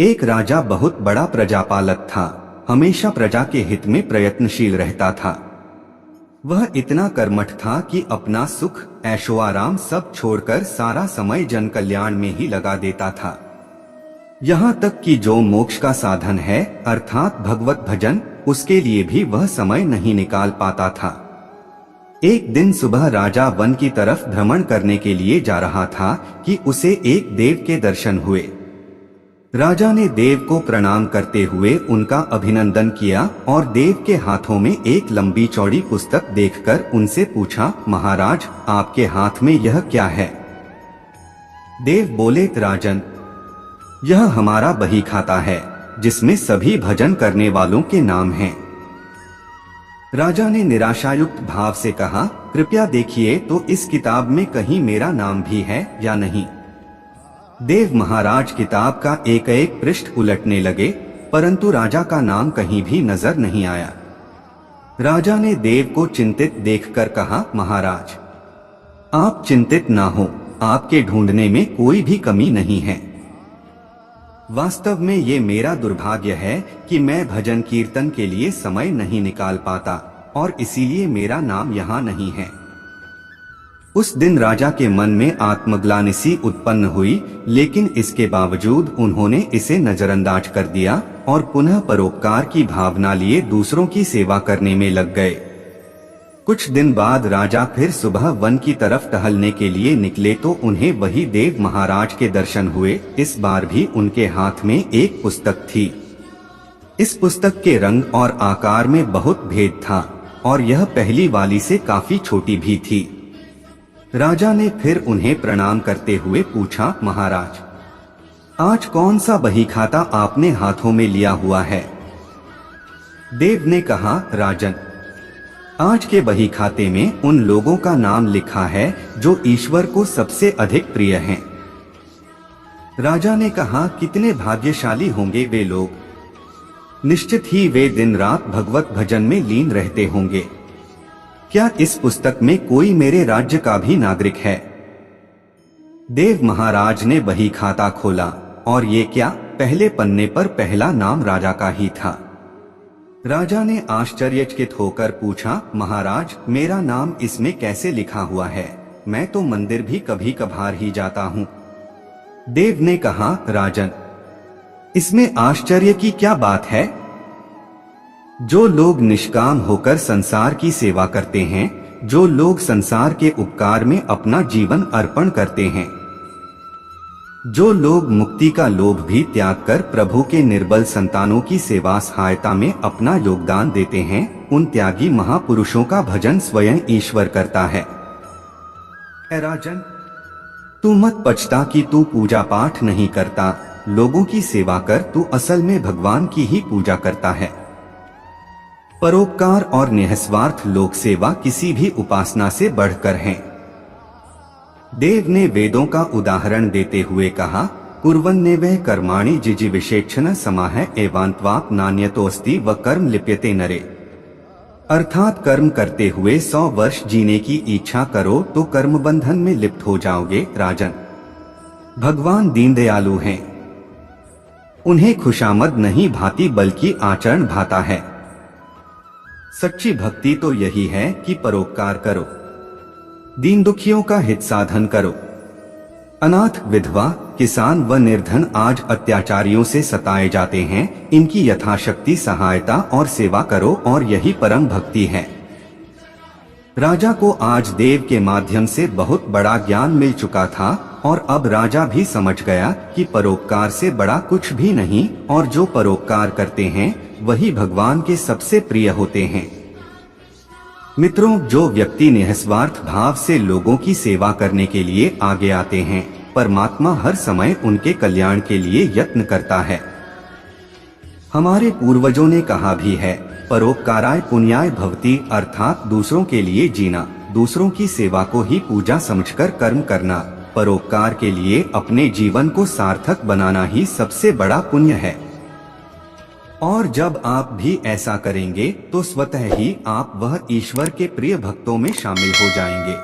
एक राजा बहुत बड़ा प्रजापालक था। हमेशा प्रजा के हित में प्रयत्नशील रहता था। वह इतना कर्मठ था कि अपना सुख ऐशोआराम सब छोड़कर सारा समय जन कल्याण में ही लगा देता था। यहाँ तक कि जो मोक्ष का साधन है अर्थात भगवत भजन, उसके लिए भी वह समय नहीं निकाल पाता था। एक दिन सुबह राजा वन की तरफ भ्रमण करने के लिए जा रहा था कि उसे एक देव के दर्शन हुए। राजा ने देव को प्रणाम करते हुए उनका अभिनंदन किया और देव के हाथों में एक लंबी चौड़ी पुस्तक देखकर उनसे पूछा, महाराज आपके हाथ में यह क्या है? देव बोले, राजन यह हमारा बही खाता है जिसमें सभी भजन करने वालों के नाम हैं। राजा ने निराशायुक्त भाव से कहा, कृपया देखिए तो इस किताब में कहीं मेरा नाम भी है या नहीं। देव महाराज किताब का एक एक पृष्ठ उलटने लगे, परंतु राजा का नाम कहीं भी नजर नहीं आया। राजा ने देव को चिंतित देखकर कहा, महाराज आप चिंतित ना हो, आपके ढूंढने में कोई भी कमी नहीं है। वास्तव में ये मेरा दुर्भाग्य है कि मैं भजन कीर्तन के लिए समय नहीं निकाल पाता और इसीलिए मेरा नाम यहाँ नहीं है। उस दिन राजा के मन में आत्मग्लानि सी उत्पन्न हुई, लेकिन इसके बावजूद उन्होंने इसे नजरअंदाज कर दिया और पुनः परोपकार की भावना लिए दूसरों की सेवा करने में लग गए। कुछ दिन बाद राजा फिर सुबह वन की तरफ टहलने के लिए निकले तो उन्हें वही देव महाराज के दर्शन हुए। इस बार भी उनके हाथ में एक पुस्तक थी। इस पुस्तक के रंग और आकार में बहुत भेद था और यह पहली वाली से काफी छोटी भी थी। राजा ने फिर उन्हें प्रणाम करते हुए पूछा, महाराज आज कौन सा बही खाता आपने हाथों में लिया हुआ है? देव ने कहा, राजन आज के बही खाते में उन लोगों का नाम लिखा है जो ईश्वर को सबसे अधिक प्रिय हैं। राजा ने कहा, कितने भाग्यशाली होंगे वे लोग, निश्चित ही वे दिन रात भगवत भजन में लीन रहते होंगे। क्या इस पुस्तक में कोई मेरे राज्य का भी नागरिक है? देव महाराज ने बही खाता खोला और ये क्या, पहले पन्ने पर पहला नाम राजा का ही था। राजा ने आश्चर्यचकित होकर पूछा, महाराज मेरा नाम इसमें कैसे लिखा हुआ है? मैं तो मंदिर भी कभी कभार ही जाता हूँ। देव ने कहा, राजन इसमें आश्चर्य की क्या बात है? जो लोग निष्काम होकर संसार की सेवा करते हैं, जो लोग संसार के उपकार में अपना जीवन अर्पण करते हैं, जो लोग मुक्ति का लोभ भी त्याग कर प्रभु के निर्बल संतानों की सेवा सहायता में अपना योगदान देते हैं, उन त्यागी महापुरुषों का भजन स्वयं ईश्वर करता है। राजन तू मत पछता कि तू पूजा पाठ नहीं करता, लोगों की सेवा कर, तू असल में भगवान की ही पूजा करता है। परोपकार और निःस्वार्थ लोक सेवा किसी भी उपासना से बढ़कर है। देव ने वेदों का उदाहरण देते हुए कहा, कुर्वन्नेवः कर्माणि जिजीविषेक्षण समाह एवान्त्वाप नान्यतोऽस्ति व कर्म लिप्यते नरे। अर्थात कर्म करते हुए 100 वर्ष जीने की इच्छा करो तो कर्म बंधन में लिप्त हो जाओगे। राजन भगवान दीनदयालु हैं, उन्हें खुशामद नहीं भाती बल्कि आचरण भाता है। सच्ची भक्ति तो यही है कि परोपकार करो, दीन दुखियों का हित साधन करो। अनाथ, विधवा, किसान व निर्धन आज अत्याचारियों से सताए जाते हैं, इनकी यथाशक्ति सहायता और सेवा करो और यही परम भक्ति है। राजा को आज देव के माध्यम से बहुत बड़ा ज्ञान मिल चुका था और अब राजा भी समझ गया कि परोपकार से बड़ा कुछ भी नहीं और जो परोपकार करते हैं वही भगवान के सबसे प्रिय होते हैं। मित्रों, जो व्यक्ति निःस्वार्थ भाव से लोगों की सेवा करने के लिए आगे आते हैं, परमात्मा हर समय उनके कल्याण के लिए यत्न करता है। हमारे पूर्वजों ने कहा भी है, परोपकाराय पुण्याय भवति, अर्थात दूसरों के लिए जीना, दूसरों की सेवा को ही पूजा समझकर कर्म करना, परोपकार के लिए अपने जीवन को सार्थक बनाना ही सबसे बड़ा पुण्य है। और जब आप भी ऐसा करेंगे तो स्वतः ही आप वह ईश्वर के प्रिय भक्तों में शामिल हो जाएंगे।